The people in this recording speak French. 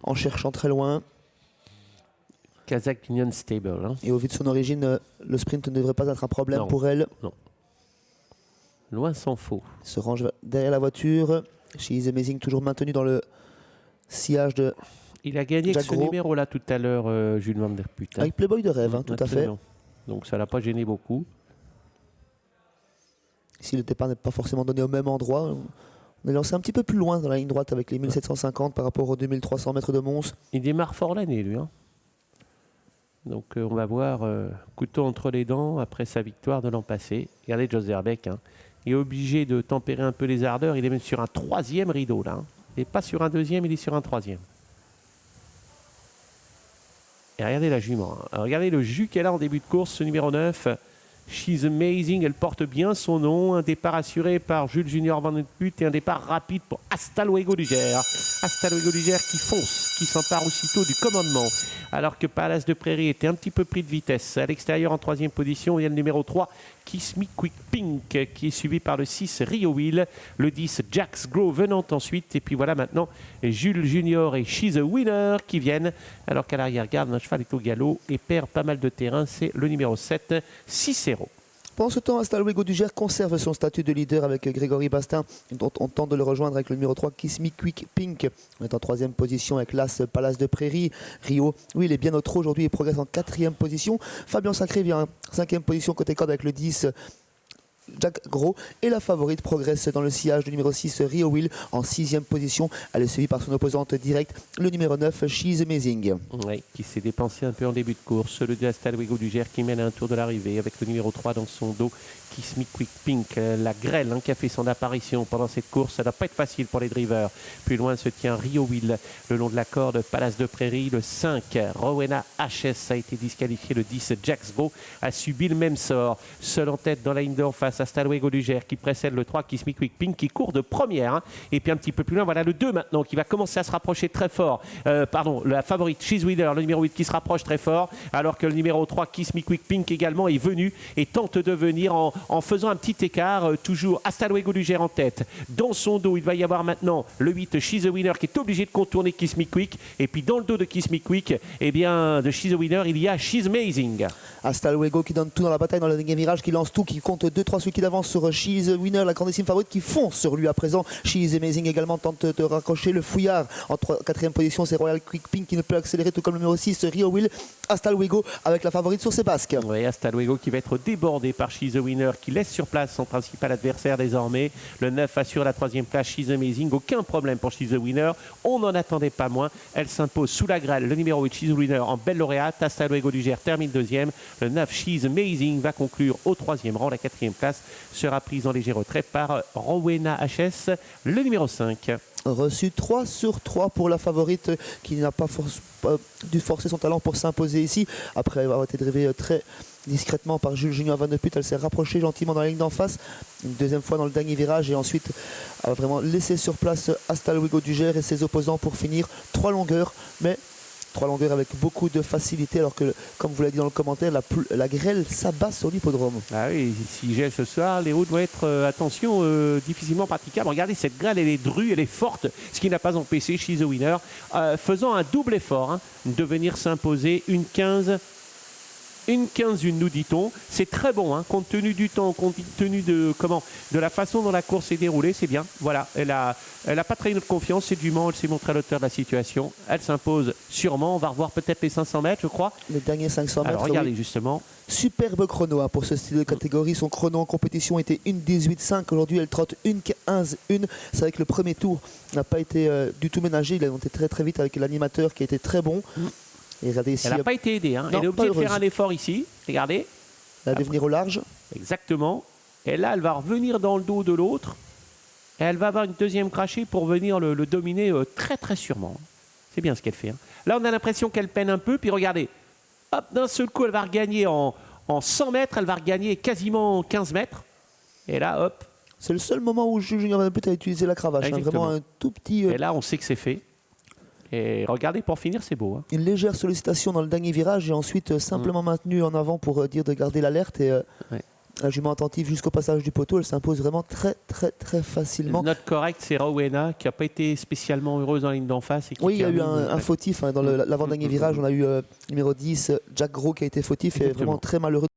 en cherchant très loin. Kazakh Union Stable. Hein. Et au vu de son origine, le sprint ne devrait pas être un problème Non. pour elle. Non. Loin s'en faut. Elle se range derrière la voiture. She is Amazing, toujours maintenu dans le sillage de Il a gagné avec ce numéro-là tout à l'heure, Jules Van Der Put. Hein. Avec Playboy de rêve, tout absolument. à fait. Donc ça ne l'a pas gêné beaucoup. Si le départ n'est pas forcément donné au même endroit, on est lancé un petit peu plus loin dans la ligne droite avec les 1750 par rapport aux 2300 mètres de Mons. Il démarre fort l'année, lui. Hein. Donc on va voir couteau entre les dents après sa victoire de l'an passé. Regardez Jos Verbeek. Hein. Il est obligé de tempérer un peu les ardeurs. Il est même sur un 3e rideau là. Hein. Et pas sur un 2e, il est sur un 3e. Et regardez la jument. Hein. Alors, regardez le jus qu'elle a en début de course, ce numéro 9. She's Amazing, elle porte bien son nom. Un départ assuré par Jules Junior Van Der Put et un départ rapide pour Hasta Luego du Gers. Hasta Luego du Gers qui fonce, qui s'empare aussitôt du commandement. Alors que Palace de Prairie était un petit peu pris de vitesse. À l'extérieur, en 3e position, il y a le numéro 3, Kiss Me Quick Pink, qui est suivi par le 6, Rio Will. Le 10, Jax Grow venant ensuite. Et puis voilà maintenant Jules Junior et She's a Winner qui viennent. Alors qu'à l'arrière-garde, un cheval est au galop et perd pas mal de terrain. C'est le numéro 7, Cicero. Pendant ce temps, Hasta Luego du Gers conserve son statut de leader avec Grégory Bastin, dont on tente de le rejoindre avec le numéro 3, Kiss Me Quick Pink. On est en 3e position avec l'As Palace de Prairie. Rio, oui, il est bien au trot aujourd'hui et progresse en 4e position. Fabien Sacré vient en 5e position côté corde avec le 10, Jack Gros. Et la favorite progresse dans le sillage du numéro 6, Rio Will, en 6e position. Elle est suivie par son opposante directe, le numéro 9, She's Amazing. Oui, qui s'est dépensé un peu en début de course. Le 2, Hasta Luego du Gers qui mène à un tour de l'arrivée avec le numéro 3 dans son dos, Kiss Me Quick Pink. La grêle qui a fait son apparition pendant cette course. Ça ne va pas être facile pour les drivers. Plus loin se tient Rio Will le long de la corde, Palace de Prairie. Le 5, Rowena HS a été disqualifié. Le 10, Jax Gros a subi le même sort. Seul en tête dans la ligne d'en face, Hasta Luego du Gers qui précède le 3, Kiss Me Quick Pink, qui court de première. Hein. Et puis un petit peu plus loin, voilà le 2 maintenant qui va commencer à se rapprocher très fort. La favorite, She's Winner, le numéro 8 qui se rapproche très fort. Alors que le numéro 3, Kiss Me Quick Pink également est venu et tente de venir en faisant un petit écart. Toujours Hasta Luego du Gers en tête. Dans son dos, il va y avoir maintenant le 8, She's a Winner qui est obligé de contourner Kiss Me Quick. Et puis dans le dos de Kiss Me Quick, eh bien, de She's a Winner, il y a She's Amazing. Hasta Luego qui donne tout dans la bataille dans le dernier virage, qui lance tout, qui compte 2-3 celui qui d'avance sur She's a Winner, la grandissime favorite qui fonce sur lui à présent. She's Amazing également tente de raccrocher le fouillard. En 4e position, c'est Royal Quick Pink qui ne peut accélérer, tout comme le numéro 6, Rio Will. Hasta Luego avec la favorite sur ses basques. Oui, Hasta Luego qui va être débordé par She's a Winner qui laisse sur place son principal adversaire désormais. Le 9 assure la 3e place, She's Amazing. Aucun problème pour She's a Winner. On n'en attendait pas moins. Elle s'impose sous la grêle. Le numéro 8, She's a Winner en belle lauréate. Hasta Luego du Gers termine 2e. Le 9, She's Amazing va conclure au 3e rang. La 4e place sera prise en léger retrait par Rowena HS, le numéro 5. Reçu 3 sur 3 pour la favorite qui n'a pas dû forcer son talent pour s'imposer ici. Après avoir été drivée très discrètement par Jules Junior Van Der Put, elle s'est rapprochée gentiment dans la ligne d'en face. Une deuxième fois dans le dernier virage et ensuite a vraiment laissé sur place Hasta Luego du Gers et ses opposants pour finir 3 longueurs. Mais 3 longueurs avec beaucoup de facilité alors que, comme vous l'avez dit dans le commentaire, la grêle s'abat sur l'hippodrome. Ah oui, s'il gèle ce soir, les routes doivent être, difficilement praticables. Regardez, cette grêle, elle est drue, elle est forte, ce qui n'a pas empêché She's a Winner, faisant un double effort, de venir s'imposer une 15, nous dit-on. C'est très bon, compte tenu du temps, compte tenu de la façon dont la course est déroulée, c'est bien. Voilà, elle a pas trahi notre confiance, c'est du Mans, elle s'est montrée à l'auteur de la situation. Elle s'impose sûrement, on va revoir peut-être les 500 mètres, je crois. Les derniers 500 mètres. Alors regardez oui. Justement. Superbe chrono pour ce style de catégorie. Son chrono en compétition était 1:18.5. Aujourd'hui, elle trotte 1:15.1. C'est vrai que le premier tour n'a pas été du tout ménagé. Il a monté très très vite avec l'animateur qui a été très bon. Et regardez ici, elle n'a pas été aidée. Elle est obligée de faire un effort ici. Regardez. Elle va devenir au large. Exactement. Et là, elle va revenir dans le dos de l'autre. Et elle va avoir une deuxième crachée pour venir le dominer très très sûrement. C'est bien ce qu'elle fait. Là, on a l'impression qu'elle peine un peu. Puis regardez. Hop, d'un seul coup, elle va regagner en 100 mètres. Elle va regagner quasiment 15 mètres. Et là, hop. C'est le seul moment où Jules Junior Van Der Put a utilisé la cravache. Vraiment un tout petit... Et là, on sait que c'est fait. Et regardez, pour finir, c'est beau. Une légère sollicitation dans le dernier virage et ensuite simplement maintenu en avant pour dire de garder l'alerte. Et La jument attentive jusqu'au passage du poteau, elle s'impose vraiment très facilement. Note correcte, c'est Rowena qui n'a pas été spécialement heureuse en ligne d'en face. Et qui Oui, il y a eu termine, un fautif dans l'avant-dernier virage. On a eu numéro 10, Jack Gros qui a été fautif et Exactement. vraiment très malheureux.